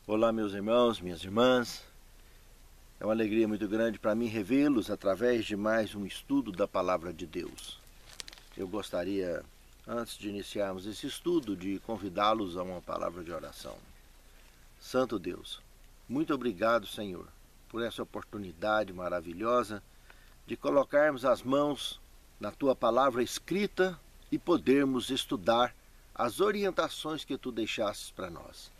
Olá, meus irmãos, minhas irmãs. É uma alegria muito grande para mim revê-los através de mais um estudo da Palavra de Deus. Eu gostaria, antes de iniciarmos esse estudo, de convidá-los a uma palavra de oração. Santo Deus, muito obrigado, Senhor, por essa oportunidade maravilhosa de colocarmos as mãos na Tua palavra escrita e podermos estudar as orientações que Tu deixastes para nós.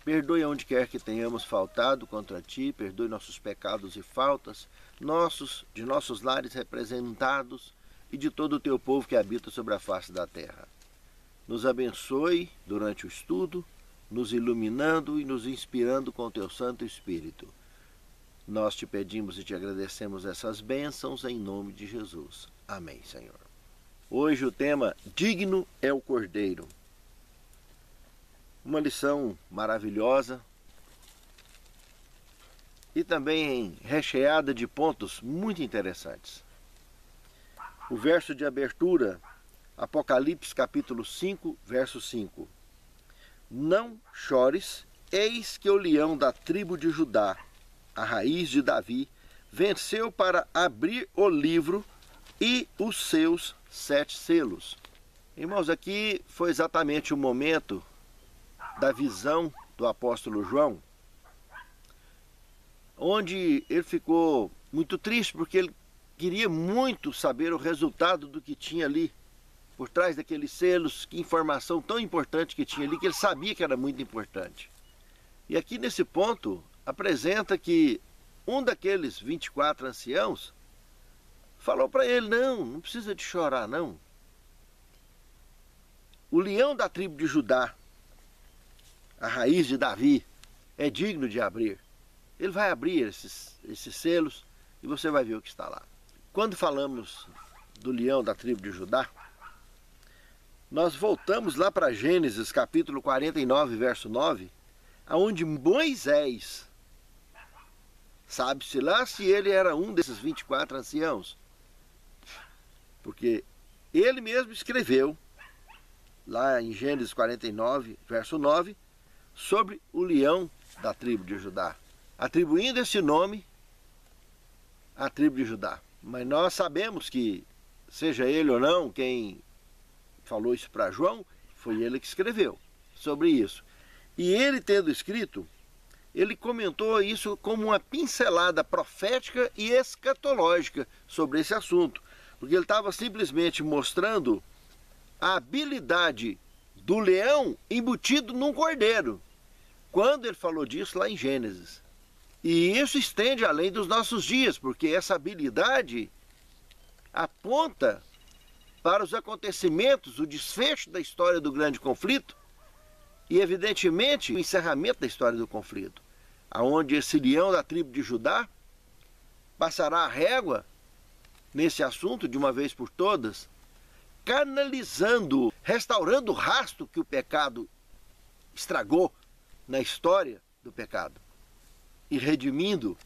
Perdoe onde quer que tenhamos faltado contra Ti, perdoe nossos pecados e faltas, de nossos lares representados e de todo o Teu povo que habita sobre a face da terra. Nos abençoe durante o estudo, nos iluminando e nos inspirando com o Teu Santo Espírito. Nós Te pedimos e Te agradecemos essas bênçãos em nome de Jesus. Amém, Senhor. Hoje o tema Digno é o Cordeiro. Uma lição maravilhosa e também recheada de pontos muito interessantes. O verso de abertura, Apocalipse capítulo 5, verso 5. Não chores, eis que o leão da tribo de Judá, a raiz de Davi, venceu para abrir o livro e os seus 7 selos. Irmãos, aqui foi exatamente o momento da visão do apóstolo João, onde ele ficou muito triste porque ele queria muito saber o resultado do que tinha ali por trás daqueles selos, que informação tão importante que tinha ali, que ele sabia que era muito importante. E aqui nesse ponto apresenta que um daqueles 24 anciãos falou para ele: não precisa de chorar não. O leão da tribo de Judá, a raiz de Davi, é digno de abrir. Ele vai abrir esses selos e você vai ver o que está lá. Quando falamos do leão da tribo de Judá, nós voltamos lá para Gênesis capítulo 49, verso 9, onde Moisés, sabe-se lá se ele era um desses 24 anciãos, porque ele mesmo escreveu lá em Gênesis 49, verso 9, sobre o leão da tribo de Judá, atribuindo esse nome à tribo de Judá. Mas nós sabemos que, seja ele ou não quem falou isso para João, foi ele que escreveu sobre isso. E ele tendo escrito, ele comentou isso como uma pincelada profética e escatológica sobre esse assunto, porque ele estava simplesmente mostrando a habilidade do leão embutido num cordeiro, quando ele falou disso lá em Gênesis. E isso estende além dos nossos dias, porque essa habilidade aponta para os acontecimentos, o desfecho da história do grande conflito e, evidentemente, o encerramento da história do conflito, aonde esse leão da tribo de Judá passará a régua nesse assunto de uma vez por todas, canalizando, restaurando o rastro que o pecado estragou na história do pecado e redimindo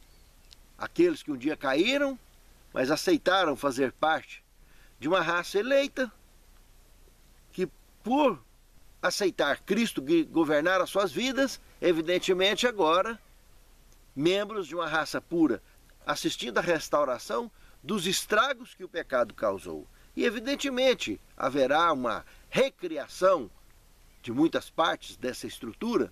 aqueles que um dia caíram, mas aceitaram fazer parte de uma raça eleita que, por aceitar Cristo governar as suas vidas, evidentemente agora membros de uma raça pura, assistindo à restauração dos estragos que o pecado causou. E evidentemente haverá uma recriação de muitas partes dessa estrutura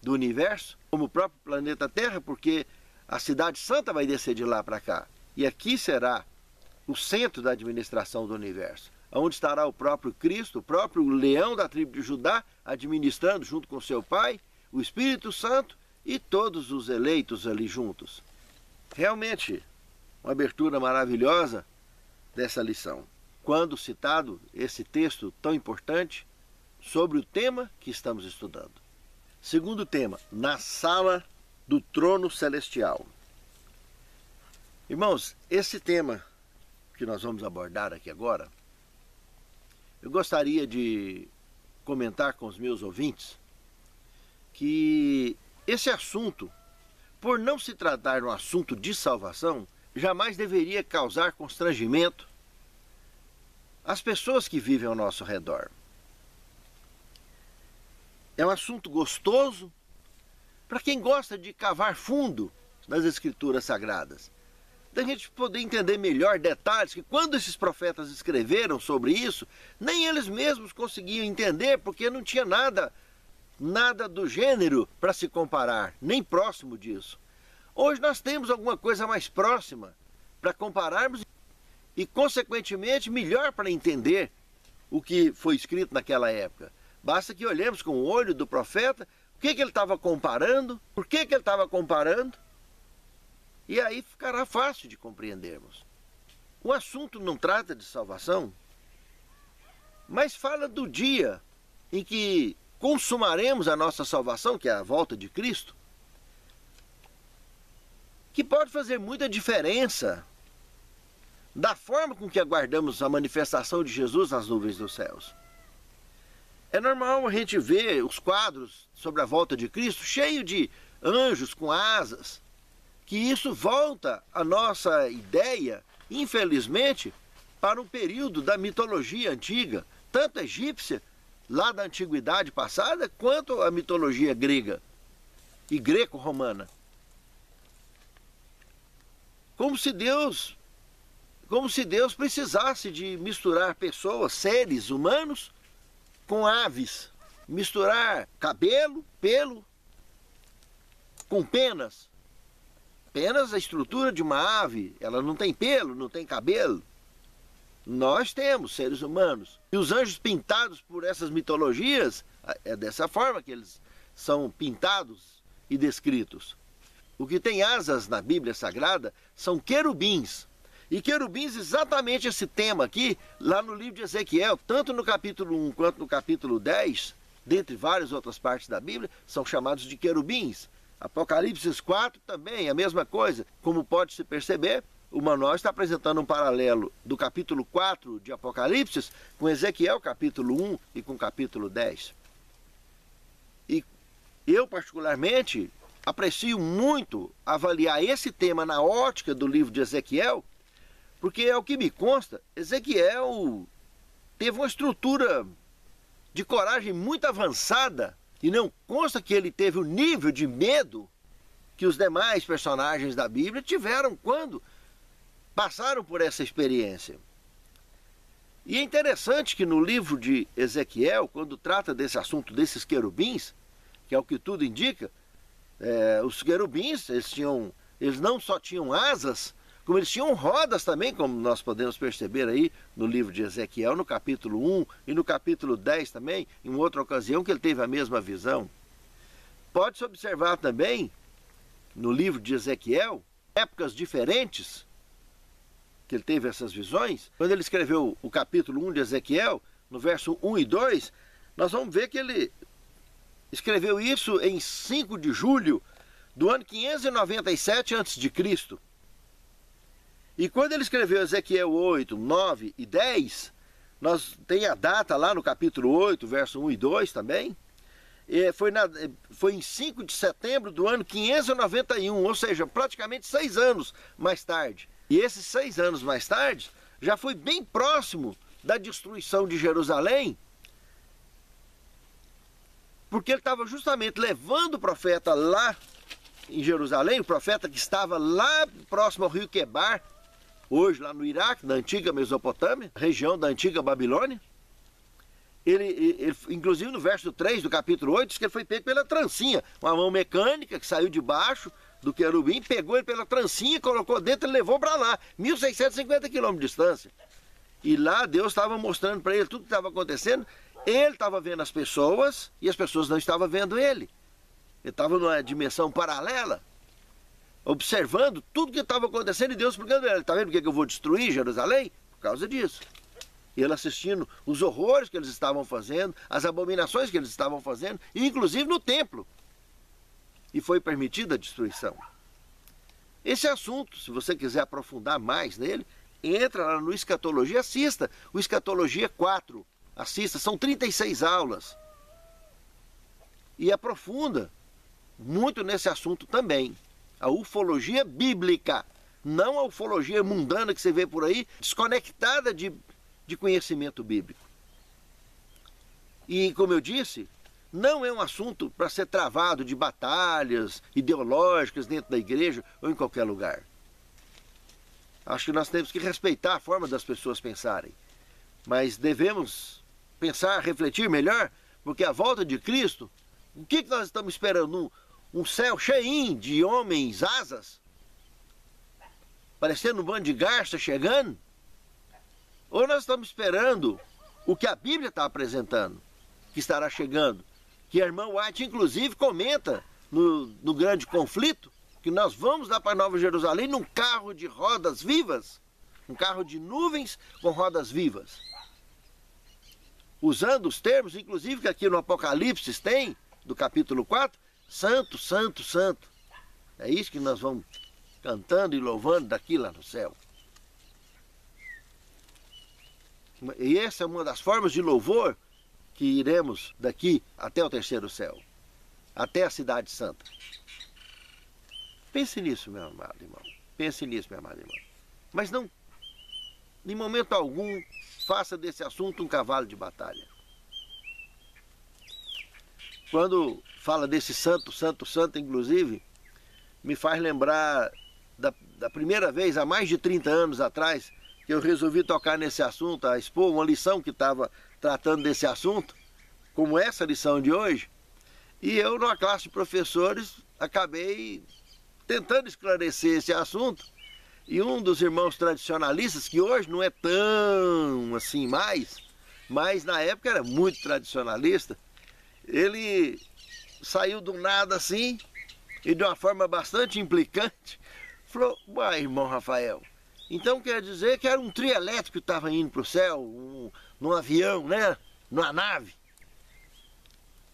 do universo, como o próprio planeta Terra, porque a cidade santa vai descer de lá para cá. E aqui será o centro da administração do universo, onde estará o próprio Cristo, o próprio leão da tribo de Judá, administrando junto com seu Pai, o Espírito Santo e todos os eleitos ali juntos. Realmente, uma abertura maravilhosa dessa lição, quando citado esse texto tão importante sobre o tema que estamos estudando. Segundo tema, na sala do trono celestial. Irmãos, esse tema que nós vamos abordar aqui agora, eu gostaria de comentar com os meus ouvintes que esse assunto, por não se tratar de um assunto de salvação, jamais deveria causar constrangimento às pessoas que vivem ao nosso redor. É um assunto gostoso, para quem gosta de cavar fundo nas Escrituras Sagradas, da gente poder entender melhor detalhes que quando esses profetas escreveram sobre isso, nem eles mesmos conseguiam entender, porque não tinha nada do gênero para se comparar, nem próximo disso. Hoje nós temos alguma coisa mais próxima para compararmos e, consequentemente, melhor para entender o que foi escrito naquela época. Basta que olhemos com o olho do profeta o que ele estava comparando, por que ele estava comparando, e aí ficará fácil de compreendermos. O assunto não trata de salvação, mas fala do dia em que consumaremos a nossa salvação, que é a volta de Cristo, que pode fazer muita diferença da forma com que aguardamos a manifestação de Jesus nas nuvens dos céus. É normal a gente ver os quadros sobre a volta de Cristo cheio de anjos com asas, que isso volta a nossa ideia, infelizmente, para um período da mitologia antiga, tanto egípcia, lá da antiguidade passada, quanto a mitologia grega e greco-romana. Como se Deus precisasse de misturar pessoas, seres humanos, com aves, misturar cabelo, pelo, com penas. Penas, a estrutura de uma ave, ela não tem pelo, não tem cabelo. Nós temos, seres humanos. E os anjos pintados por essas mitologias, é dessa forma que eles são pintados e descritos. O que tem asas na Bíblia Sagrada são querubins. E querubins, exatamente esse tema aqui, lá no livro de Ezequiel, tanto no capítulo 1 quanto no capítulo 10, dentre várias outras partes da Bíblia, são chamados de querubins. Apocalipse 4 também, a mesma coisa. Como pode se perceber, o manual está apresentando um paralelo do capítulo 4 de Apocalipse com Ezequiel, capítulo 1 e com capítulo 10. E eu, particularmente, aprecio muito avaliar esse tema na ótica do livro de Ezequiel, porque é o que me consta, Ezequiel teve uma estrutura de coragem muito avançada e não consta que ele teve o nível de medo que os demais personagens da Bíblia tiveram quando passaram por essa experiência. E é interessante que no livro de Ezequiel, quando trata desse assunto desses querubins, que é o que tudo indica, os querubins, eles não só tinham asas, como eles tinham rodas também, como nós podemos perceber aí no livro de Ezequiel, no capítulo 1 e no capítulo 10 também, em outra ocasião que ele teve a mesma visão. Pode-se observar também, no livro de Ezequiel, épocas diferentes que ele teve essas visões. Quando ele escreveu o capítulo 1 de Ezequiel, no verso 1 e 2, nós vamos ver que ele escreveu isso em 5 de julho do ano 597 a.C. E quando ele escreveu Ezequiel 8, 9 e 10, nós tem a data lá no capítulo 8, verso 1 e 2 também, foi em 5 de setembro do ano 591, ou seja, praticamente 6 anos mais tarde. E esses 6 anos mais tarde, já foi bem próximo da destruição de Jerusalém, porque ele estava justamente levando o profeta lá em Jerusalém, o profeta que estava lá próximo ao rio Quebar, hoje lá no Iraque, na antiga Mesopotâmia, região da antiga Babilônia. Ele, inclusive no verso 3 do capítulo 8, diz que ele foi pego pela trancinha, uma mão mecânica que saiu de baixo do querubim, pegou ele pela trancinha, colocou dentro e levou para lá, 1.650 quilômetros de distância. E lá Deus estava mostrando para ele tudo que estava acontecendo. Ele estava vendo as pessoas e as pessoas não estavam vendo ele. Ele estava numa dimensão paralela, observando tudo que estava acontecendo e Deus explicando ele. Está vendo por que eu vou destruir Jerusalém? Por causa disso. E ele assistindo os horrores que eles estavam fazendo, as abominações que eles estavam fazendo, inclusive no templo. E foi permitida a destruição. Esse assunto, se você quiser aprofundar mais nele, entra lá no Escatologia, assista o Escatologia 4. Assista, são 36 aulas. E aprofunda muito nesse assunto também. A ufologia bíblica, não a ufologia mundana que você vê por aí, desconectada de conhecimento bíblico. E como eu disse, não é um assunto para ser travado de batalhas ideológicas dentro da igreja ou em qualquer lugar. Acho que nós temos que respeitar a forma das pessoas pensarem, mas devemos pensar, refletir melhor, porque a volta de Cristo, o que nós estamos esperando? Um céu cheinho de homens asas, parecendo um bando de garça chegando? Ou nós estamos esperando o que a Bíblia está apresentando, que estará chegando, que a irmã White inclusive comenta no grande conflito, que nós vamos lá para Nova Jerusalém num carro de rodas vivas, um carro de nuvens com rodas vivas. Usando os termos, inclusive, que aqui no Apocalipse tem, do capítulo 4, santo, santo, santo. É isso que nós vamos cantando e louvando daqui lá no céu. E essa é uma das formas de louvor que iremos daqui até o terceiro céu, até a cidade santa. Pense nisso, meu amado irmão. Pense nisso, meu amado irmão. Mas não, em momento algum, faça desse assunto um cavalo de batalha. Quando fala desse santo, santo, santo, inclusive, me faz lembrar da primeira vez, há mais de 30 anos atrás, que eu resolvi tocar nesse assunto, a expor uma lição que estava tratando desse assunto, como essa lição de hoje, e eu, numa classe de professores, acabei tentando esclarecer esse assunto, e um dos irmãos tradicionalistas, que hoje não é tão assim mais, mas na época era muito tradicionalista, ele saiu do nada assim, e de uma forma bastante implicante, falou: uai, irmão Rafael, então quer dizer que era um trio elétrico que estava indo para o céu, num avião, né? Numa nave.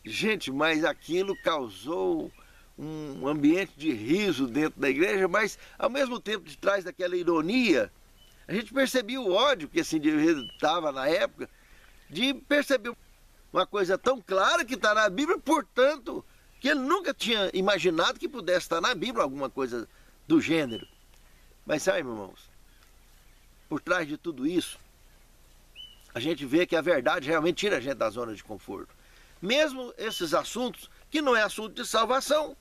Gente, mas aquilo causou um ambiente de riso dentro da igreja, mas ao mesmo tempo, de trás daquela ironia, a gente percebia o ódio que esse indivíduo estava na época, de perceber uma coisa tão clara que está na Bíblia, portanto, que ele nunca tinha imaginado que pudesse estar na Bíblia alguma coisa do gênero. Mas sabe, irmãos, por trás de tudo isso, a gente vê que a verdade realmente tira a gente da zona de conforto. Mesmo esses assuntos, que não é assunto de salvação,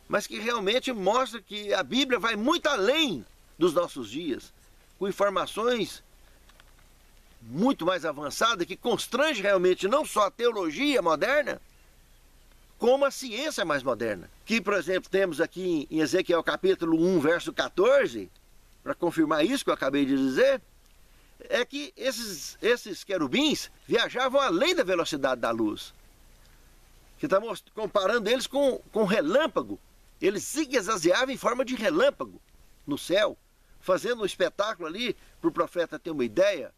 mas que realmente mostra que a Bíblia vai muito além dos nossos dias, com informações muito mais avançadas, que constrange realmente não só a teologia moderna, como a ciência mais moderna. Que, por exemplo, temos aqui em Ezequiel capítulo 1, verso 14, para confirmar isso que eu acabei de dizer, é que esses querubins viajavam além da velocidade da luz. Que está comparando eles com relâmpago. Eles zigue-zagueavam em forma de relâmpago no céu, fazendo um espetáculo ali, para o profeta ter uma ideia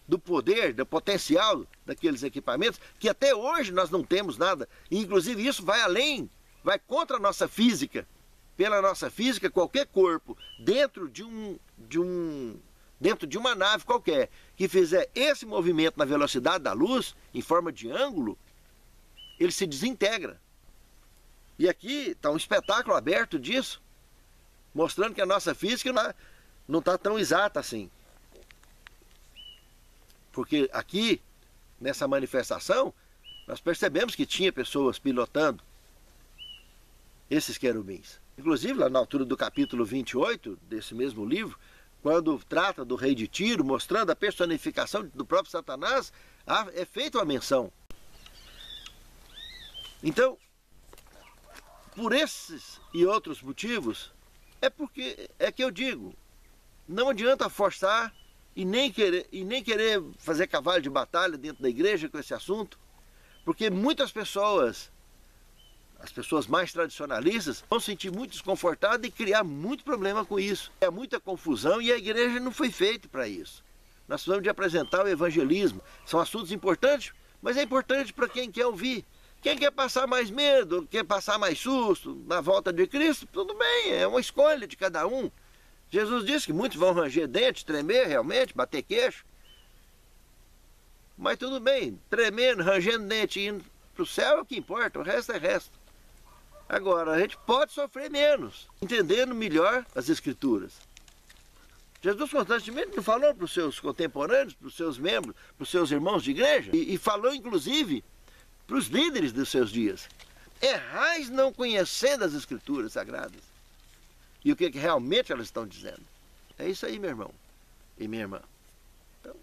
do poder, do potencial daqueles equipamentos, que até hoje nós não temos nada. E, inclusive, isso vai além, vai contra a nossa física. Pela nossa física, qualquer corpo dentro de uma nave qualquer que fizer esse movimento na velocidade da luz, em forma de ângulo, ele se desintegra. E aqui está um espetáculo aberto disso, mostrando que a nossa física não está tão exata assim. Porque aqui, nessa manifestação, nós percebemos que tinha pessoas pilotando esses querubins. Inclusive, lá na altura do capítulo 28 desse mesmo livro, quando trata do rei de Tiro, mostrando a personificação do próprio Satanás, é feita uma menção. Então, por esses e outros motivos, é que eu digo, não adianta forçar e nem querer fazer cavalo de batalha dentro da igreja com esse assunto, porque muitas pessoas, as pessoas mais tradicionalistas, vão se sentir muito desconfortadas e criar muito problema com isso. É muita confusão e a igreja não foi feita para isso. Nós precisamos de apresentar o evangelismo. São assuntos importantes, mas é importante para quem quer ouvir. Quem quer passar mais medo, quer passar mais susto na volta de Cristo, tudo bem, é uma escolha de cada um. Jesus disse que muitos vão ranger dentes, tremer realmente, bater queixo. Mas tudo bem, tremendo, rangendo dente e indo para o céu é o que importa, o resto é resto. Agora, a gente pode sofrer menos, entendendo melhor as Escrituras. Jesus constantemente não falou para os seus contemporâneos, para os seus membros, para os seus irmãos de igreja, e falou inclusive para os líderes dos seus dias. Errais não conhecendo as Escrituras Sagradas. E o que realmente elas estão dizendo. É isso aí, meu irmão e minha irmã. Então,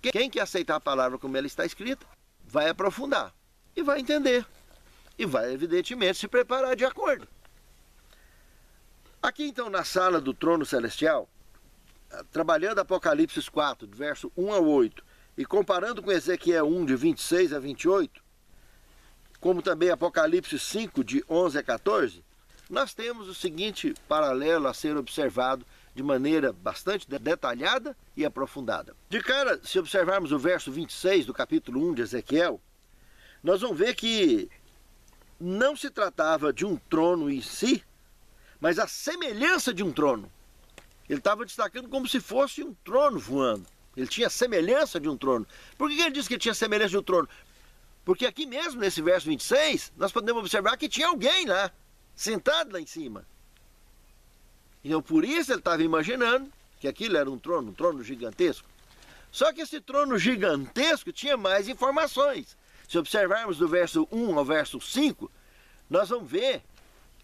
quem quer aceitar a palavra como ela está escrita, vai aprofundar e vai entender. E vai, evidentemente, se preparar de acordo. Aqui, então, na sala do trono celestial, trabalhando Apocalipse 4, do verso 1 ao 8, e comparando com Ezequiel 1, de 26 a 28, como também Apocalipse 5, de 11 a 14, nós temos o seguinte paralelo a ser observado de maneira bastante detalhada e aprofundada. De cara, se observarmos o verso 26 do capítulo 1 de Ezequiel, nós vamos ver que não se tratava de um trono em si, mas a semelhança de um trono. Ele estava destacando como se fosse um trono voando. Ele tinha semelhança de um trono. Por que ele disse que tinha semelhança de um trono? Porque aqui mesmo, nesse verso 26, nós podemos observar que tinha alguém lá, sentado lá em cima. Então, por isso ele estava imaginando que aquilo era um trono gigantesco. Só que esse trono gigantesco tinha mais informações. Se observarmos do verso 1 ao verso 5, nós vamos ver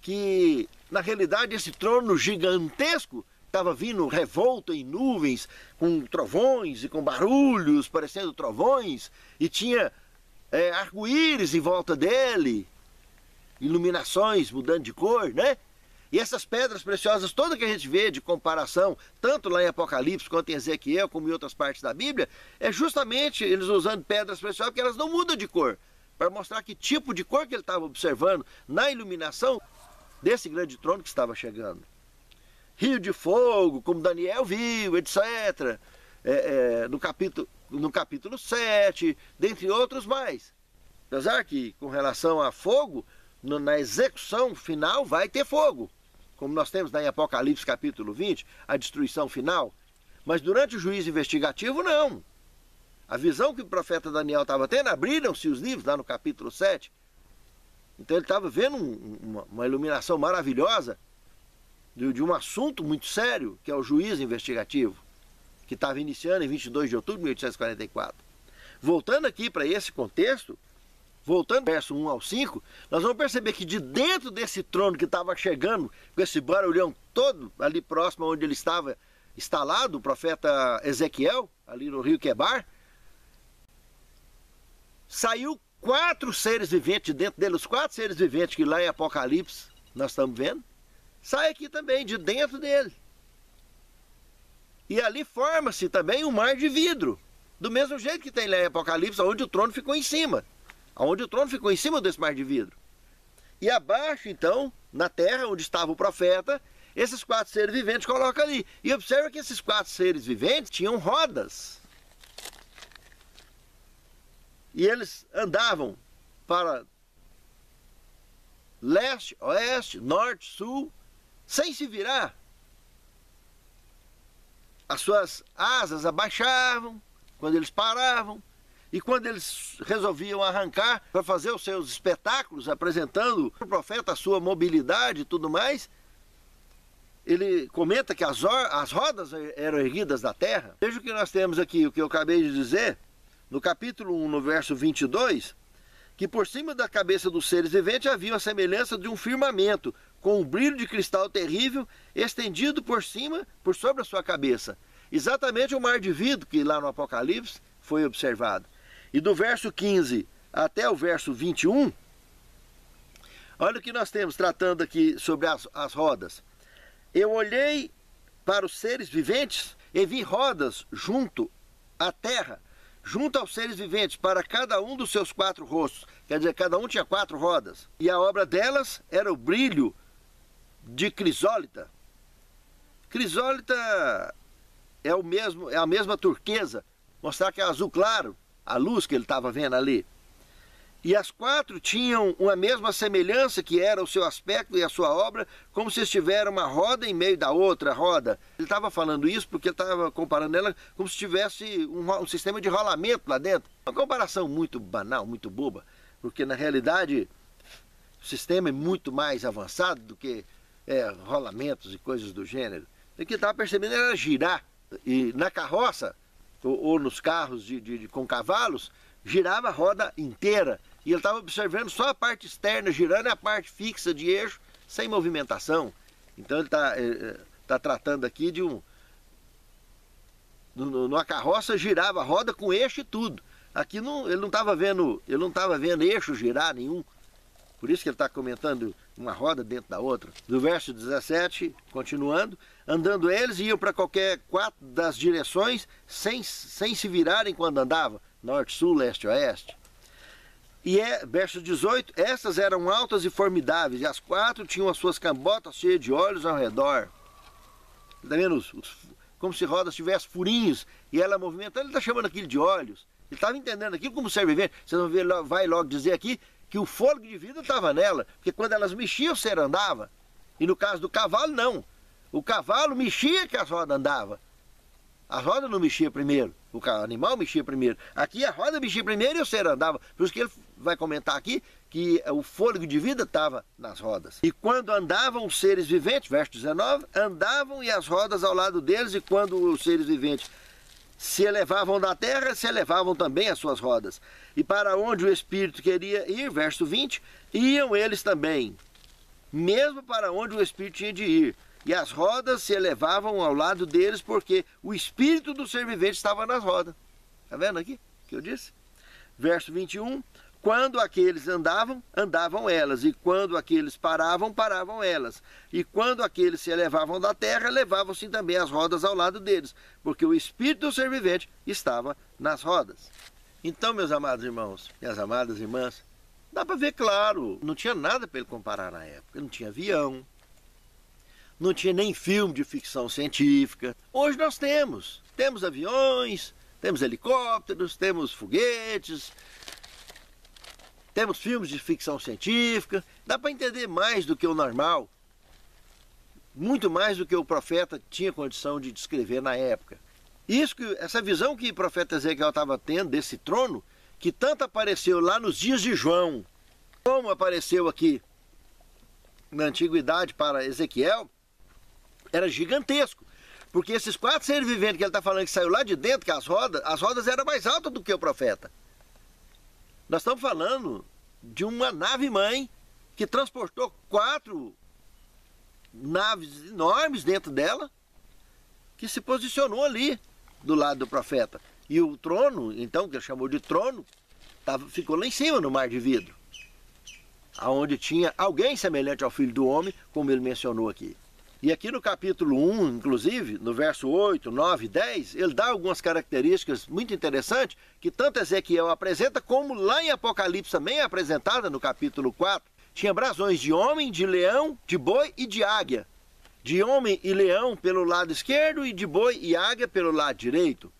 que, na realidade, esse trono gigantesco estava vindo revolto em nuvens, com trovões e com barulhos, parecendo trovões, e tinha arco-íris em volta dele, iluminações mudando de cor, né? E essas pedras preciosas, todas que a gente vê de comparação, tanto lá em Apocalipse quanto em Ezequiel, como em outras partes da Bíblia, é justamente eles usando pedras preciosas, porque elas não mudam de cor, para mostrar que tipo de cor que ele estava observando na iluminação desse grande trono que estava chegando. Rio de fogo, como Daniel viu, etc. No capítulo 7, dentre outros mais. Apesar que, com relação a fogo, na execução final vai ter fogo, como nós temos lá em Apocalipse capítulo 20, a destruição final. Mas durante o juízo investigativo, não. A visão que o profeta Daniel estava tendo, abriram-se os livros lá no capítulo 7. Então ele estava vendo uma iluminação maravilhosa de um assunto muito sério, que é o juízo investigativo, que estava iniciando em 22 de outubro de 1844. Voltando aqui para esse contexto, voltando do verso 1 ao 5, nós vamos perceber que de dentro desse trono que estava chegando, com esse barulhão todo ali próximo onde ele estava instalado, o profeta Ezequiel, ali no rio Quebar, saiu 4 seres viventes de dentro dele, os 4 seres viventes que lá em Apocalipse nós estamos vendo, sai aqui também, de dentro dele. E ali forma-se também um mar de vidro, do mesmo jeito que tem lá em Apocalipse, onde o trono ficou em cima. Onde o trono ficou em cima desse mar de vidro. E abaixo, então, na terra, onde estava o profeta, esses 4 seres viventes colocam ali. E observa que esses 4 seres viventes tinham rodas. E eles andavam para leste, oeste, norte, sul, sem se virar. As suas asas abaixavam quando eles paravam. E quando eles resolviam arrancar para fazer os seus espetáculos, apresentando para o profeta a sua mobilidade e tudo mais, ele comenta que as rodas eram erguidas da terra. Veja o que nós temos aqui, o que eu acabei de dizer, no capítulo 1, no verso 22, que por cima da cabeça dos seres viventes havia a semelhança de um firmamento, com um brilho de cristal terrível, estendido por cima, por sobre a sua cabeça. Exatamente o mar de vidro que lá no Apocalipse foi observado. E do verso 15 até o verso 21, olha o que nós temos tratando aqui sobre as rodas. Eu olhei para os seres viventes e vi rodas junto à terra, junto aos seres viventes, para cada um dos seus 4 rostos. Quer dizer, cada um tinha 4 rodas. E a obra delas era o brilho de crisólita. Crisólita é a mesma turquesa, mostrar que é azul claro, a luz que ele estava vendo ali. E as 4 tinham uma mesma semelhança, que era o seu aspecto e a sua obra, como se estivesse uma roda em meio da outra roda. Ele estava falando isso porque ele estava comparando ela como se tivesse um sistema de rolamento lá dentro. Uma comparação muito banal, muito boba, porque na realidade o sistema é muito mais avançado do que rolamentos e coisas do gênero. O que ele estava percebendo era girar. E na carroça, ou nos carros com cavalos, girava a roda inteira. E ele estava observando só a parte externa girando e a parte fixa de eixo, sem movimentação. Então ele está tratando aqui de numa carroça girava a roda com eixo e tudo. Aqui ele não estava vendo eixo girar nenhum. Por isso que ele está comentando uma roda dentro da outra. Do verso 17, continuando, andando eles iam para qualquer 4 das direções sem se virarem quando andavam, norte, sul, leste, oeste. E verso 18, essas eram altas e formidáveis, e as 4 tinham as suas cambotas cheias de olhos ao redor. Está vendo? Como se rodas tivesse furinhos e ela movimentando, ele está chamando aquilo de olhos. Ele estava entendendo aquilo como ser vivente. Você não vai logo dizer aqui que o fôlego de vida estava nela, porque quando elas mexiam, o ser andava. E no caso do cavalo, não. O cavalo mexia que as rodas andavam. A roda não mexia primeiro, o animal mexia primeiro. Aqui a roda mexia primeiro e o ser andava. Por isso que ele vai comentar aqui que o fôlego de vida estava nas rodas. E quando andavam os seres viventes, verso 19, andavam e as rodas ao lado deles, e quando os seres viventes se elevavam da terra, se elevavam também as suas rodas. E para onde o Espírito queria ir, verso 20, iam eles também, mesmo para onde o Espírito tinha de ir. E as rodas se elevavam ao lado deles, porque o Espírito do ser vivente estava nas rodas. Está vendo aqui o que eu disse? Verso 21, quando aqueles andavam, andavam elas, e quando aqueles paravam, paravam elas. E quando aqueles se elevavam da terra, levavam-se também as rodas ao lado deles, porque o Espírito do ser vivente estava nas rodas. Então, meus amados irmãos e as amadas irmãs, dá para ver claro, não tinha nada para ele comparar na época. Não tinha avião, não tinha nem filme de ficção científica. Hoje nós temos aviões, temos helicópteros, temos foguetes, temos filmes de ficção científica. Dá para entender mais do que o normal, muito mais do que o profeta tinha condição de descrever na época. Essa visão que o profeta Ezequiel estava tendo desse trono, que tanto apareceu lá nos dias de João, como apareceu aqui na antiguidade para Ezequiel, era gigantesco. Porque esses 4 seres viventes que ele está falando que saiu lá de dentro, que as rodas eram mais altas do que o profeta. Nós estamos falando de uma nave-mãe que transportou 4 naves enormes dentro dela, que se posicionou ali do lado do profeta. E o trono, então, que ele chamou de trono, ficou lá em cima no mar de vidro, aonde tinha alguém semelhante ao Filho do Homem, como ele mencionou aqui. E aqui no capítulo 1, inclusive, no verso 8, 9 e 10, ele dá algumas características muito interessantes que tanto Ezequiel apresenta, como lá em Apocalipse também é apresentada no capítulo 4. Tinha brasões de homem, de leão, de boi e de águia. De homem e leão pelo lado esquerdo e de boi e águia pelo lado direito.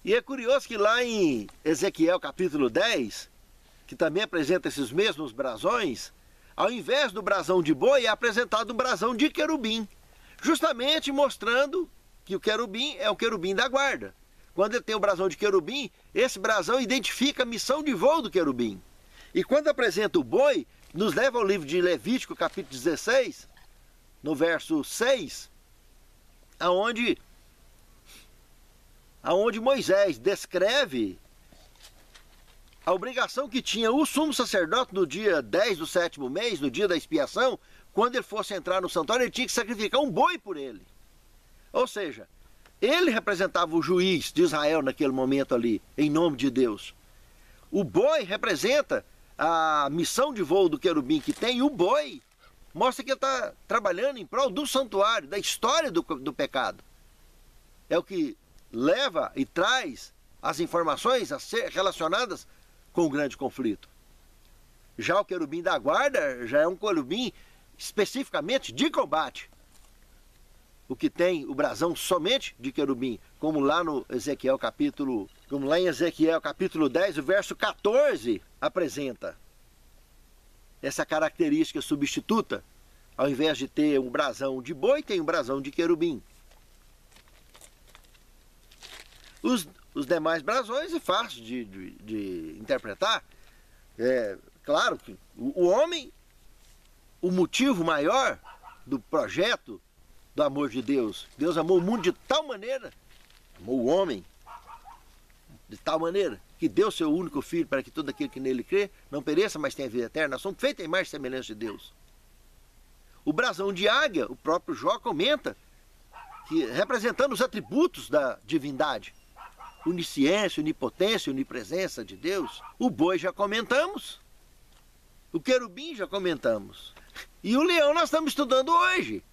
E é curioso que lá em Ezequiel capítulo 10, que também apresenta esses mesmos brasões, ao invés do brasão de boi, é apresentado um brasão de querubim, justamente mostrando que o querubim é o querubim da guarda. Quando ele tem o brasão de querubim, esse brasão identifica a missão de voo do querubim. E quando apresenta o boi, nos leva ao livro de Levítico, capítulo 16, no verso 6, aonde Moisés descreve a obrigação que tinha o sumo sacerdote no dia 10 do 7º mês, no dia da expiação, quando ele fosse entrar no santuário, ele tinha que sacrificar um boi por ele. Ou seja, ele representava o juiz de Israel naquele momento ali, em nome de Deus. O boi representa a missão de voo do querubim que tem. O boi mostra que ele está trabalhando em prol do santuário, da história do pecado. É o que leva e traz as informações relacionadas com o grande conflito. Já o querubim da guarda já é um querubim especificamente de combate. O que tem o brasão somente de querubim, como lá em Ezequiel capítulo 10, o verso 14 apresenta essa característica substituta. Ao invés de ter um brasão de boi, tem um brasão de querubim. Os demais brasões é fácil de interpretar. É claro que o homem, o motivo maior do projeto do amor de Deus. Deus amou o mundo de tal maneira, amou o homem de tal maneira que deu seu único Filho para que todo aquele que nele crê não pereça, mas tenha vida eterna. Nós somos feitos em imagem e semelhança de Deus. O brasão de águia, o próprio Jó comenta, que representando os atributos da divindade, onisciência, onipotência, onipresença de Deus. O boi já comentamos, o querubim já comentamos, e o leão nós estamos estudando hoje.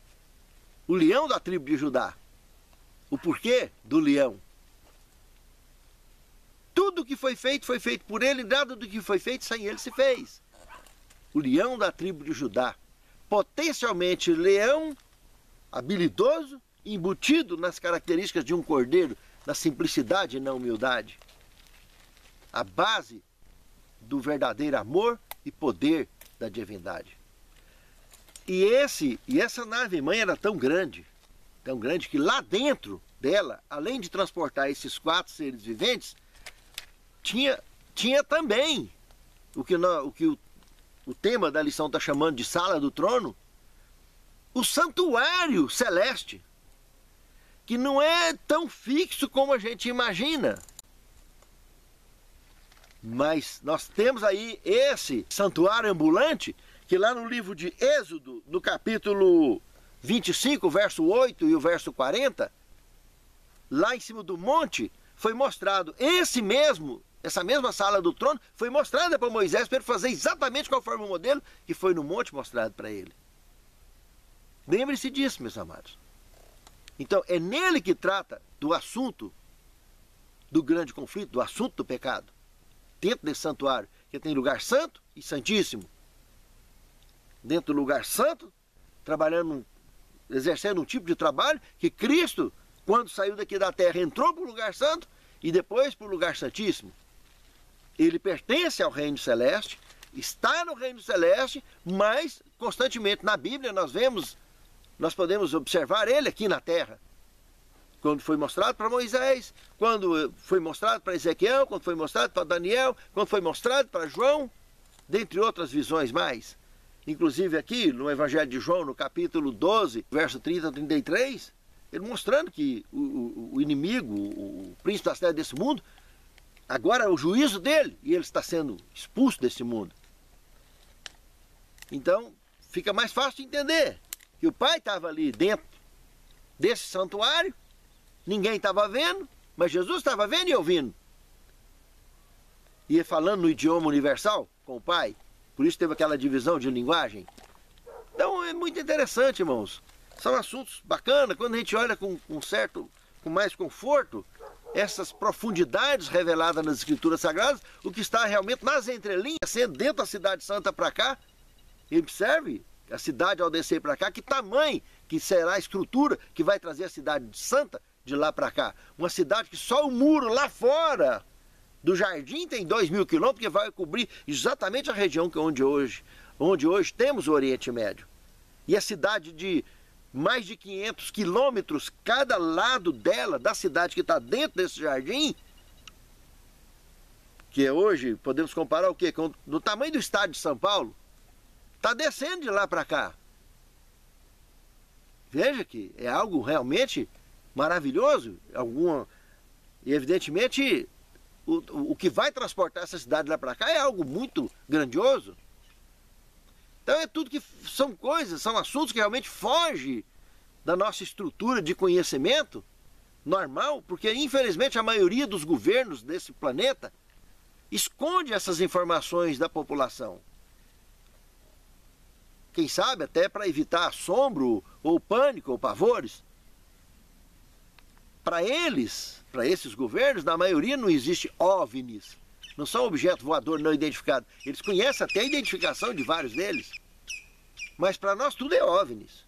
O leão da tribo de Judá. O porquê do leão. Tudo que foi feito por ele, nada do que foi feito sem ele se fez. O leão da tribo de Judá. Potencialmente leão, habilidoso, embutido nas características de um cordeiro, na simplicidade e na humildade. A base do verdadeiro amor e poder da divindade. E essa nave-mãe era tão grande que lá dentro dela, além de transportar esses 4 seres viventes, tinha também o que o tema da lição está chamando de sala do trono, o santuário celeste, que não é tão fixo como a gente imagina. Mas nós temos aí esse santuário ambulante, que lá no livro de Êxodo, no capítulo 25, verso 8 e o verso 40, lá em cima do monte, foi mostrado essa mesma sala do trono, foi mostrada para Moisés para ele fazer exatamente conforme o modelo que foi no monte mostrado para ele. Lembre-se disso, meus amados. Então, é nele que trata do assunto do grande conflito, do assunto do pecado. Dentro desse santuário, que tem lugar santo e santíssimo. Dentro do lugar santo, exercendo um tipo de trabalho que Cristo, quando saiu daqui da terra, entrou para o lugar santo e depois para o lugar santíssimo. Ele pertence ao reino celeste, está no reino celeste, mas constantemente na Bíblia nós podemos observar ele aqui na terra. Quando foi mostrado para Moisés, quando foi mostrado para Ezequiel, quando foi mostrado para Daniel, quando foi mostrado para João, dentre outras visões mais. Inclusive aqui no Evangelho de João, no capítulo 12, verso 30 a 33, ele mostrando que o inimigo, o príncipe das trevas desse mundo, agora é o juízo dele e ele está sendo expulso desse mundo. Então fica mais fácil de entender que o Pai estava ali dentro desse santuário, ninguém estava vendo, mas Jesus estava vendo e ouvindo. E falando no idioma universal com o Pai, por isso teve aquela divisão de linguagem. Então é muito interessante, irmãos. São assuntos bacanas, quando a gente olha com mais conforto, essas profundidades reveladas nas Escrituras Sagradas, o que está realmente nas entrelinhas, sendo dentro da cidade santa para cá. E observe a cidade ao descer para cá, que tamanho que será a estrutura que vai trazer a cidade santa de lá para cá. Uma cidade que só o muro lá fora do jardim tem 2.000 quilômetros, que vai cobrir exatamente a região que onde hoje temos o Oriente Médio. E a cidade de mais de 500 quilômetros cada lado dela, da cidade que está dentro desse jardim, que hoje podemos comparar o quê? Do tamanho do estado de São Paulo, está descendo de lá para cá. Veja que é algo realmente maravilhoso. E evidentemente o que vai transportar essa cidade lá para cá é algo muito grandioso. Então é tudo que são coisas, são assuntos que realmente fogem da nossa estrutura de conhecimento normal, porque infelizmente a maioria dos governos desse planeta esconde essas informações da população. Quem sabe até para evitar assombro, ou pânico, ou pavores. Para esses governos, na maioria não existe OVNIs. Não são objetos voadores não identificados. Eles conhecem até a identificação de vários deles. Mas para nós tudo é OVNIs.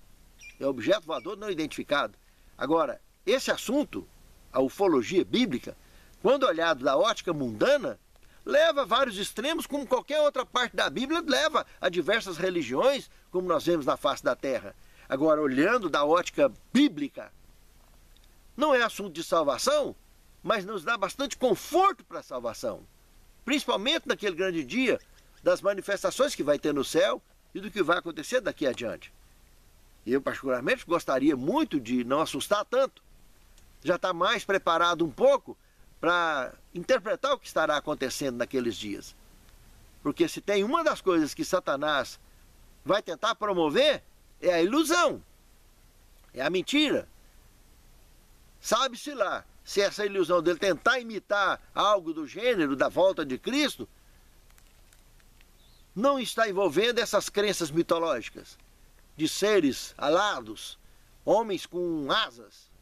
É objeto voador não identificado. Agora, esse assunto, a ufologia bíblica, quando olhado da ótica mundana, leva a vários extremos, como qualquer outra parte da Bíblia leva a diversas religiões, como nós vemos na face da terra. Agora, olhando da ótica bíblica, não é assunto de salvação, mas nos dá bastante conforto para a salvação. Principalmente naquele grande dia das manifestações que vai ter no céu e do que vai acontecer daqui adiante. Eu, particularmente, gostaria muito de não assustar tanto. Já está mais preparado um pouco para interpretar o que estará acontecendo naqueles dias. Porque se tem uma das coisas que Satanás vai tentar promover, é a ilusão, é a mentira. Sabe-se lá, se essa ilusão dele tentar imitar algo do gênero da volta de Cristo, não está envolvendo essas crenças mitológicas de seres alados, homens com asas.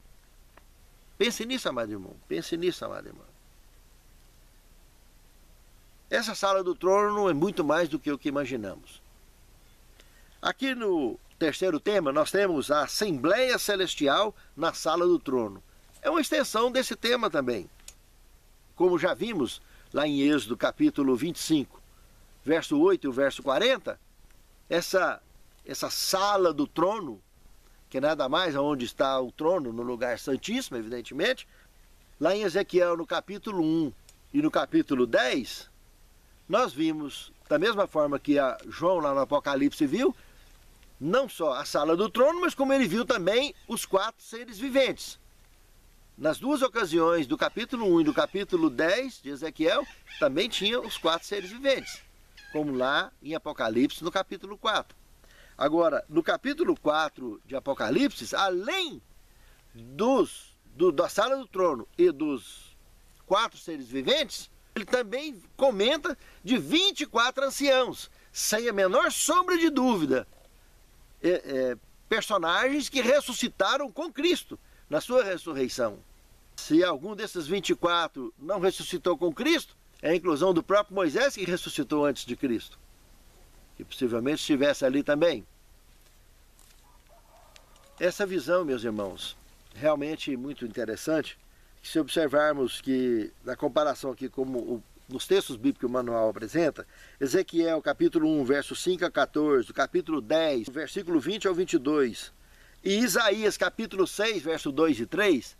Pense nisso, amado irmão, pense nisso, amado irmão. Essa sala do trono é muito mais do que o que imaginamos. Aqui no terceiro tema, nós temos a Assembleia Celestial na sala do trono. É uma extensão desse tema também. Como já vimos lá em Êxodo capítulo 25, verso 8 e o verso 40, essa sala do trono, que nada mais onde está o trono, no lugar santíssimo, evidentemente, lá em Ezequiel no capítulo 1 e no capítulo 10, nós vimos, da mesma forma que João lá no Apocalipse viu, não só a sala do trono, mas como ele viu também os 4 seres viventes. Nas duas ocasiões, do capítulo 1 e do capítulo 10 de Ezequiel, também tinha os 4 seres viventes, como lá em Apocalipse no capítulo 4. Agora, no capítulo 4 de Apocalipse, além da sala do trono e dos 4 seres viventes, ele também comenta de 24 anciãos, sem a menor sombra de dúvida, personagens que ressuscitaram com Cristo na sua ressurreição. Se algum desses 24 não ressuscitou com Cristo, é a inclusão do próprio Moisés, que ressuscitou antes de Cristo, que possivelmente estivesse ali também. Essa visão, meus irmãos, realmente muito interessante. Se observarmos que, na comparação aqui como nos textos bíblicos que o manual apresenta, Ezequiel capítulo 1, verso 5 a 14, capítulo 10, versículo 20 ao 22, e Isaías capítulo 6, verso 2 e 3,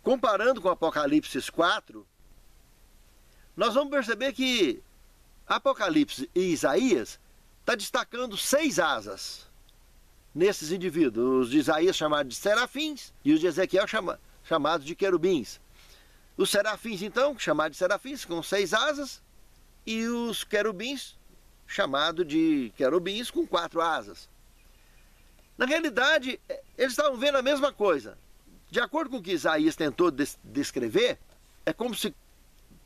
comparando com Apocalipse 4, nós vamos perceber que Apocalipse e Isaías está destacando 6 asas nesses indivíduos. Os de Isaías chamados de serafins e os de Ezequiel chamados de querubins. Os serafins, então, chamados de serafins, com 6 asas, e os querubins, chamados de querubins, com 4 asas. Na realidade, eles estavam vendo a mesma coisa. De acordo com o que Isaías tentou descrever, é como se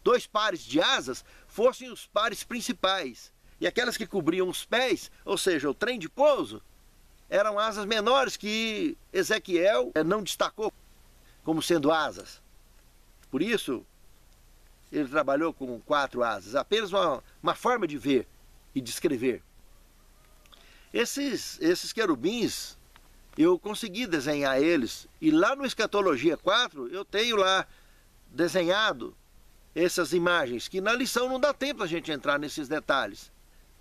2 pares de asas fossem os pares principais, e aquelas que cobriam os pés, ou seja, o trem de pouso, eram asas menores que Ezequiel não destacou como sendo asas. Por isso, ele trabalhou com 4 asas, apenas uma forma de ver e descrever. Esses querubins, eu consegui desenhar eles, e lá no Escatologia 4, eu tenho lá desenhado essas imagens, que na lição não dá tempo a gente entrar nesses detalhes.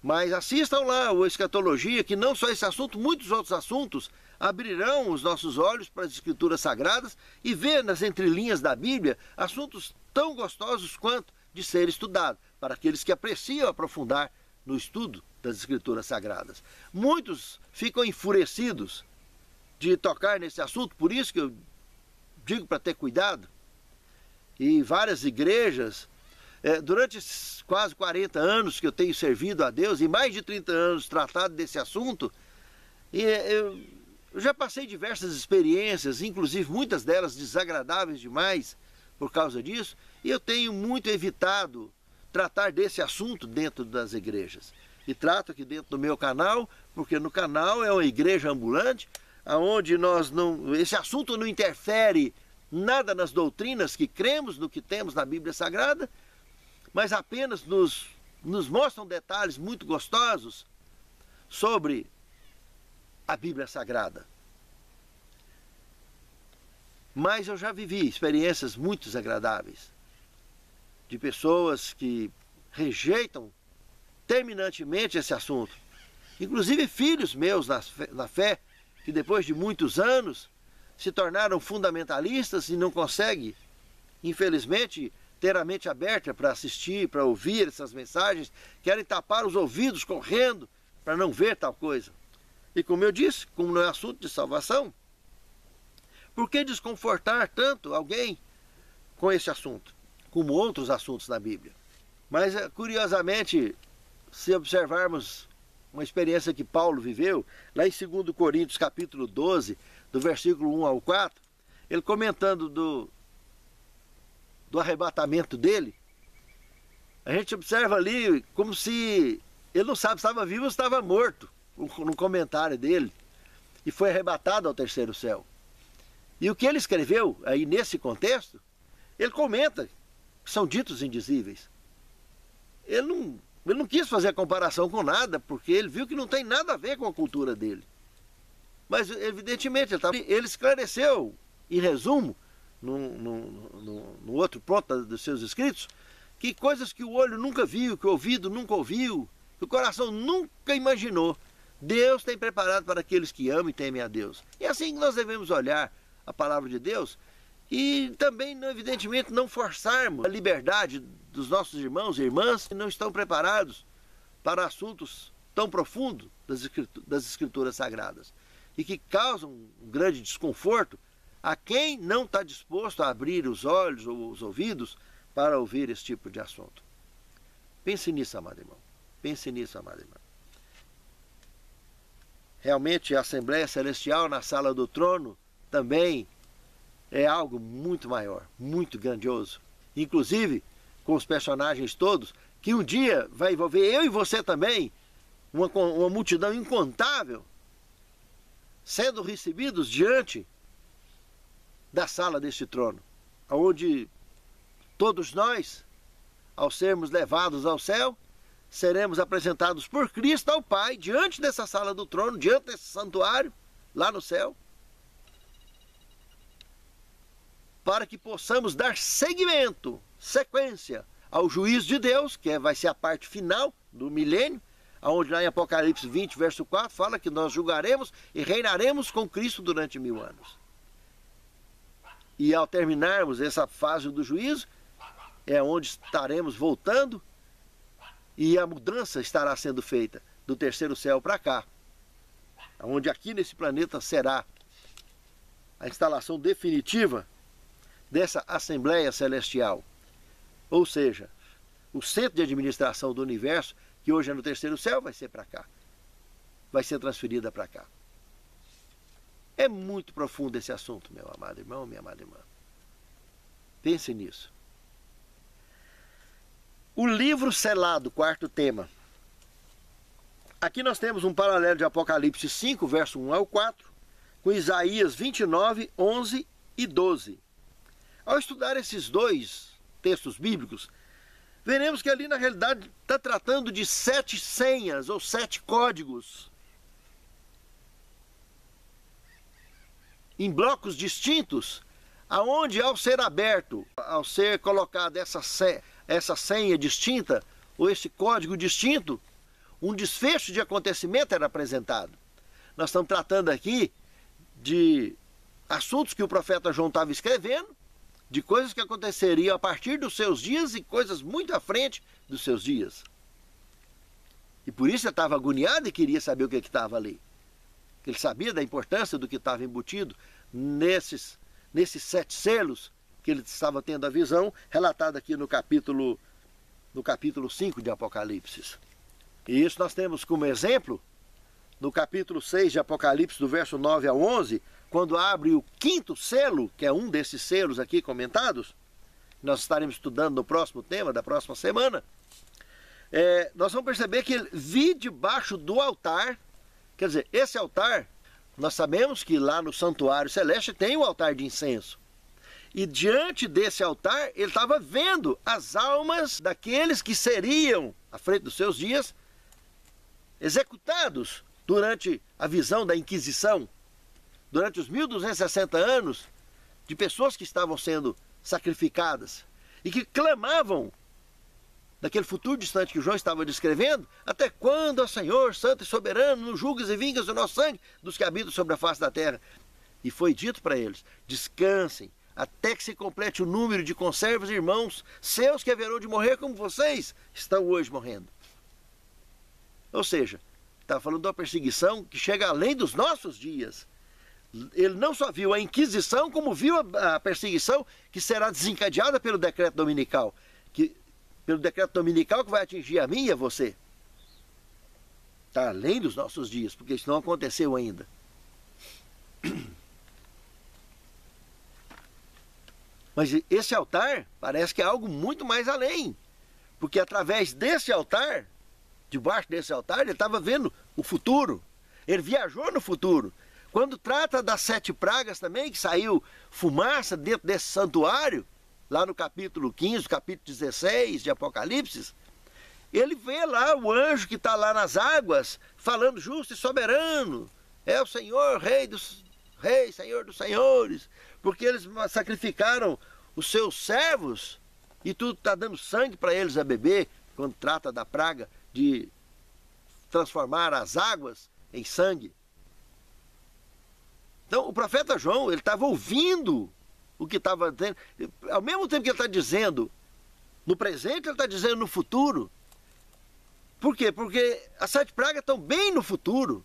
Mas assistam lá o Escatologia, que não só esse assunto, muitos outros assuntos abrirão os nossos olhos para as Escrituras Sagradas e ver nas entrelinhas da Bíblia assuntos tão gostosos quanto de ser estudado, para aqueles que apreciam aprofundar no estudo das Escrituras Sagradas. Muitos ficam enfurecidos de tocar nesse assunto, por isso que eu digo para ter cuidado. E várias igrejas, durante esses quase 40 anos que eu tenho servido a Deus, e mais de 30 anos tratado desse assunto, eu já passei diversas experiências, inclusive muitas delas desagradáveis demais por causa disso, e eu tenho muito evitado tratar desse assunto dentro das igrejas. E trato aqui dentro do meu canal, porque no canal é uma igreja ambulante, onde esse assunto não interfere nada nas doutrinas que cremos, no que temos na Bíblia Sagrada, mas apenas nos mostram detalhes muito gostosos sobre a Bíblia Sagrada. Mas eu já vivi experiências muito desagradáveis de pessoas que rejeitam terminantemente esse assunto. Inclusive filhos meus na fé, que depois de muitos anos se tornaram fundamentalistas e não conseguem, infelizmente, ter a mente aberta para assistir, para ouvir essas mensagens, querem tapar os ouvidos correndo para não ver tal coisa. E como eu disse, como não é assunto de salvação, por que desconfortar tanto alguém com esse assunto, como outros assuntos na Bíblia. Mas, curiosamente, se observarmos uma experiência que Paulo viveu, lá em 2 Coríntios capítulo 12, do versículo 1 ao 4, ele comentando do arrebatamento dele, a gente observa ali como se ele não sabe se estava vivo ou se estava morto, no comentário dele, e foi arrebatado ao terceiro céu. E o que ele escreveu aí nesse contexto, ele comenta que são ditos indizíveis. Ele não quis fazer comparação com nada, porque ele viu que não tem nada a ver com a cultura dele. Mas, evidentemente, ele esclareceu, em resumo, no outro ponto dos seus escritos, que coisas que o olho nunca viu, que o ouvido nunca ouviu, que o coração nunca imaginou, Deus tem preparado para aqueles que amam e temem a Deus. E é assim que nós devemos olhar a palavra de Deus e também, evidentemente, não forçarmos a liberdade dos nossos irmãos e irmãs que não estão preparados para assuntos tão profundos das Escrituras Sagradas e que causam um grande desconforto a quem não está disposto a abrir os olhos ou os ouvidos para ouvir esse tipo de assunto. Pense nisso, amado irmão. Pense nisso, amado irmão. Realmente a Assembleia Celestial na Sala do Trono também é algo muito maior, muito grandioso. Inclusive, com os personagens todos, que um dia vai envolver eu e você também, uma multidão incontável, sendo recebidos diante da sala deste trono, onde todos nós, ao sermos levados ao céu, seremos apresentados por Cristo ao Pai, diante dessa sala do trono, diante desse santuário, lá no céu, para que possamos dar seguimento, sequência, ao juízo de Deus, que vai ser a parte final do milênio, onde lá em Apocalipse 20, verso 4, fala que nós julgaremos e reinaremos com Cristo durante 1000 anos. E ao terminarmos essa fase do juízo, é onde estaremos voltando e a mudança estará sendo feita do terceiro céu para cá, onde aqui nesse planeta será a instalação definitiva dessa Assembleia Celestial, ou seja, o centro de administração do universo, que hoje é no terceiro céu, vai ser para cá, vai ser transferida para cá. É muito profundo esse assunto, meu amado irmão, minha amada irmã. Pense nisso. O livro selado, quarto tema. Aqui nós temos um paralelo de Apocalipse 5, verso 1 ao 4, com Isaías 29, 11 e 12. Ao estudar esses dois textos bíblicos, veremos que ali na realidade está tratando de 7 senhas ou 7 códigos em blocos distintos, aonde ao ser aberto, ao ser colocada essa senha distinta, ou esse código distinto, um desfecho de acontecimento era apresentado. Nós estamos tratando aqui de assuntos que o profeta João estava escrevendo, de coisas que aconteceriam a partir dos seus dias e coisas muito à frente dos seus dias. E por isso ele estava agoniado e queria saber o que estava ali. Ele sabia da importância do que estava embutido nesses 7 selos que ele estava tendo a visão, relatada aqui no capítulo 5 de Apocalipse. E isso nós temos como exemplo no capítulo 6 de Apocalipse, do verso 9 ao 11, quando abre o 5º selo, que é um desses selos aqui comentados, nós estaremos estudando no próximo tema da próxima semana, nós vamos perceber que ele vi debaixo do altar, quer dizer, esse altar, nós sabemos que lá no santuário celeste tem o altar de incenso. E diante desse altar, ele estava vendo as almas daqueles que seriam, à frente dos seus dias, executados durante a visão da Inquisição, durante os 1260 anos, de pessoas que estavam sendo sacrificadas e que clamavam, daquele futuro distante que o João estava descrevendo, até quando, ó Senhor, santo e soberano, nos julgas e vingas o nosso sangue dos que habitam sobre a face da terra. E foi dito para eles, descansem, até que se complete o número de conservos e irmãos seus que haverão de morrer como vocês estão hoje morrendo. Ou seja, estava falando de uma perseguição que chega além dos nossos dias, Ele não só viu a Inquisição, como viu a perseguição que será desencadeada pelo decreto dominical. Pelo decreto dominical que vai atingir a mim e a você. Está além dos nossos dias, porque isso não aconteceu ainda. Mas esse altar parece que é algo muito mais além. Porque através desse altar, debaixo desse altar, ele estava vendo o futuro. Ele viajou no futuro. Quando trata das 7 pragas também, que saiu fumaça dentro desse santuário, lá no capítulo 15, capítulo 16 de Apocalipse, ele vê lá o anjo que está lá nas águas, falando justo e soberano. É o Senhor, Rei, Senhor dos senhores. Porque eles sacrificaram os seus servos e tudo está dando sangue para eles a beber, quando trata da praga de transformar as águas em sangue. Então o profeta João, ele estava ouvindo o que estava dizendo. Ao mesmo tempo que ele está dizendo no presente, ele está dizendo no futuro. Por quê? Porque as 7 pragas estão bem no futuro.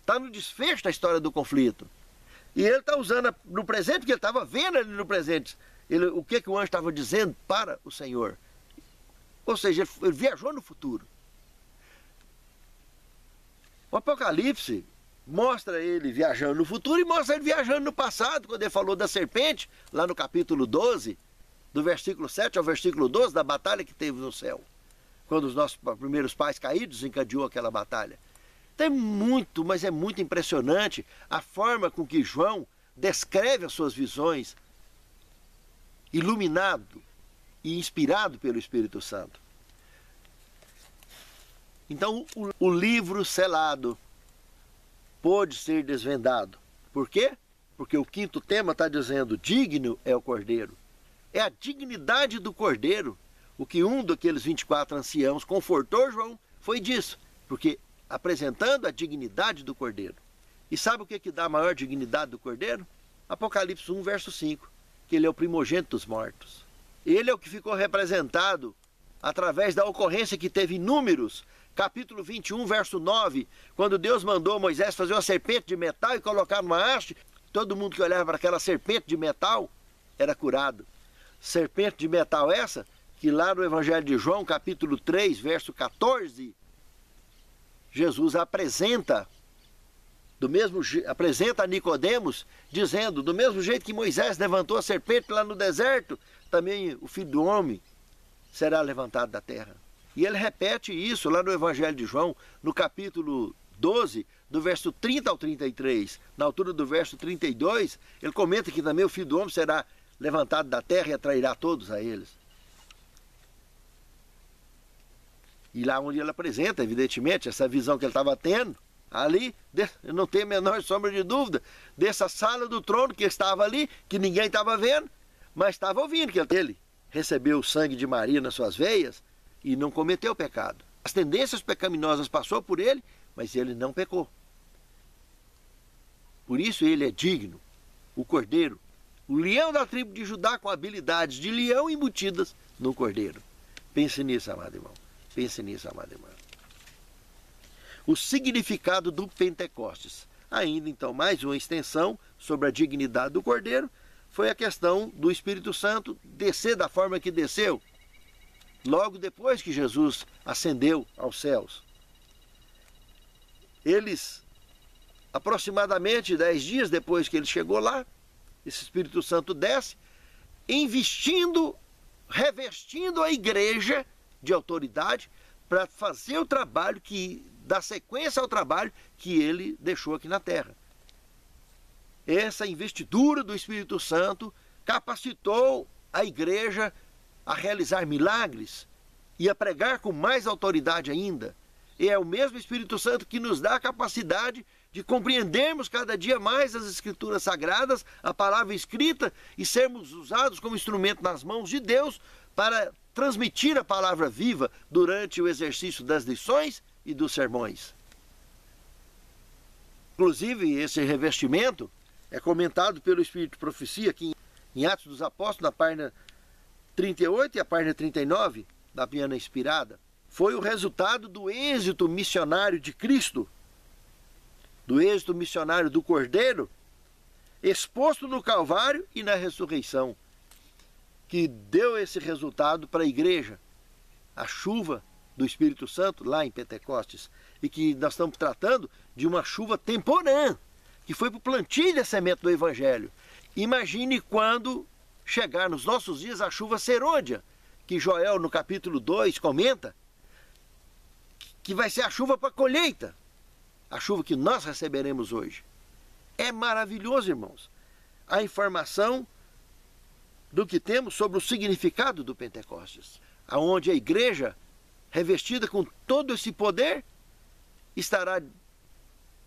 Está no desfecho da história do conflito. E ele está usando no presente, porque ele estava vendo ali no presente o que o anjo estava dizendo para o Senhor. Ou seja, ele viajou no futuro. O Apocalipse mostra ele viajando no futuro e mostra ele viajando no passado, quando ele falou da serpente, lá no capítulo 12, do versículo 7 ao versículo 12, da batalha que teve no céu. Quando os nossos primeiros pais caídos desencadeou aquela batalha. Então é muito, mas é muito impressionante a forma com que João descreve as suas visões, iluminado e inspirado pelo Espírito Santo. Então o livro selado pôde ser desvendado. Por quê? Porque o 5º tema está dizendo: digno é o Cordeiro. É a dignidade do Cordeiro. O que um daqueles 24 anciãos confortou João foi disso. Porque apresentando a dignidade do Cordeiro. E sabe o que dá a maior dignidade do Cordeiro? Apocalipse 1, verso 5. Que ele é o primogênito dos mortos. Ele é o que ficou representado através da ocorrência que teve em Números, capítulo 21, verso 9, quando Deus mandou Moisés fazer uma serpente de metal e colocar numa haste, todo mundo que olhava para aquela serpente de metal era curado. Serpente de metal essa, que lá no Evangelho de João, capítulo 3, verso 14, Jesus apresenta a Nicodemos, dizendo: do mesmo jeito que Moisés levantou a serpente lá no deserto, também o Filho do Homem será levantado da terra. E ele repete isso lá no Evangelho de João, no capítulo 12, do verso 30 ao 33. Na altura do verso 32, ele comenta que também o Filho do Homem será levantado da terra e atrairá todos a eles. E lá onde ele apresenta, evidentemente, essa visão que ele estava tendo, ali, eu não tenho a menor sombra de dúvida, dessa sala do trono que estava ali, que ninguém estava vendo, mas estava ouvindo que ele recebeu o sangue de Maria nas suas veias e não cometeu pecado. As tendências pecaminosas passou por ele, mas ele não pecou. Por isso ele é digno, o Cordeiro, o leão da tribo de Judá com habilidades de leão embutidas no Cordeiro. Pense nisso, amado irmão. Pense nisso, amado irmão. O significado do Pentecostes. Ainda então mais uma extensão sobre a dignidade do Cordeiro, foi a questão do Espírito Santo descer da forma que desceu, logo depois que Jesus ascendeu aos céus. Eles, aproximadamente 10 dias depois que ele chegou lá, esse Espírito Santo desce, revestindo a igreja de autoridade para fazer o trabalho dá sequência ao trabalho que ele deixou aqui na terra. Essa investidura do Espírito Santo capacitou a igreja a realizar milagres e a pregar com mais autoridade ainda. E é o mesmo Espírito Santo que nos dá a capacidade de compreendermos cada dia mais as Escrituras Sagradas, a palavra escrita, e sermos usados como instrumento nas mãos de Deus para transmitir a palavra viva durante o exercício das lições e dos sermões. Inclusive, esse revestimento é comentado pelo Espírito de Profecia aqui em Atos dos Apóstolos, na página 38 e a página 39 da Viana Inspirada. Foi o resultado do êxito missionário de Cristo do êxito missionário do Cordeiro, exposto no Calvário e na ressurreição, que deu esse resultado para a igreja, a chuva do Espírito Santo lá em Pentecostes, e que nós estamos tratando de uma chuva temporã, que foi para o plantio da semente do Evangelho. Imagine quando chegar nos nossos dias a chuva serôdia, que Joel no capítulo 2 comenta, que vai ser a chuva para a colheita, a chuva que nós receberemos hoje. É maravilhoso, irmãos, a informação do que temos sobre o significado do Pentecostes, aonde a igreja, revestida com todo esse poder, estará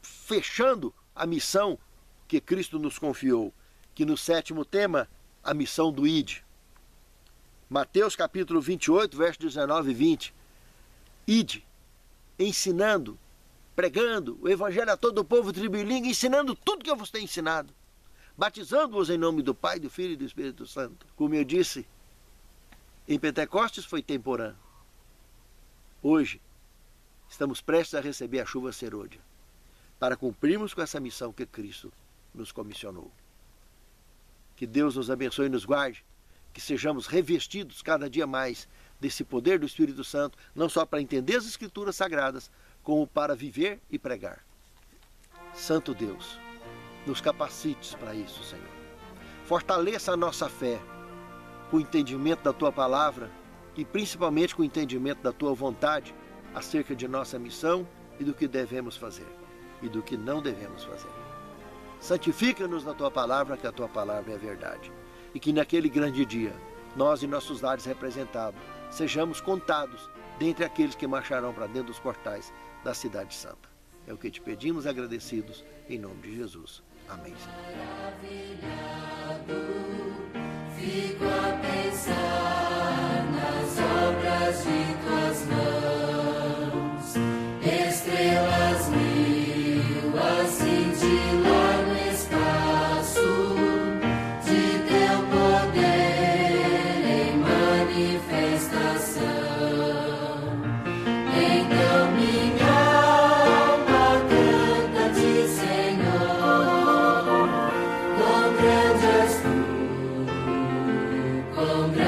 fechando a missão que Cristo nos confiou, que no 7º tema, a missão do Ide. Mateus capítulo 28, versos 19 e 20. Ide, ensinando, pregando o evangelho a todo o povo tribilíngue, ensinando tudo que eu vos tenho ensinado, batizando-os em nome do Pai, do Filho e do Espírito Santo. Como eu disse, em Pentecostes foi temporã. Hoje, estamos prestes a receber a chuva serôdia, para cumprirmos com essa missão que Cristo nos comissionou. Que Deus nos abençoe e nos guarde, que sejamos revestidos cada dia mais desse poder do Espírito Santo, não só para entender as Escrituras Sagradas, como para viver e pregar. Santo Deus, nos capacites para isso, Senhor. Fortaleça a nossa fé com o entendimento da Tua Palavra e principalmente com o entendimento da Tua vontade acerca de nossa missão e do que devemos fazer e do que não devemos fazer. Santifica-nos na Tua Palavra, que a Tua Palavra é a verdade. E que naquele grande dia, nós e nossos lares representados, sejamos contados dentre aqueles que marcharão para dentro dos portais da Cidade Santa. É o que te pedimos agradecidos, em nome de Jesus. Amém, Senhor. Fico a pensar nas obras de Tuas mãos, estrelas mil a cintilar no espaço de Teu poder em manifestação. Então minha alma canta-te, Senhor, quão grande és Tu, quão grande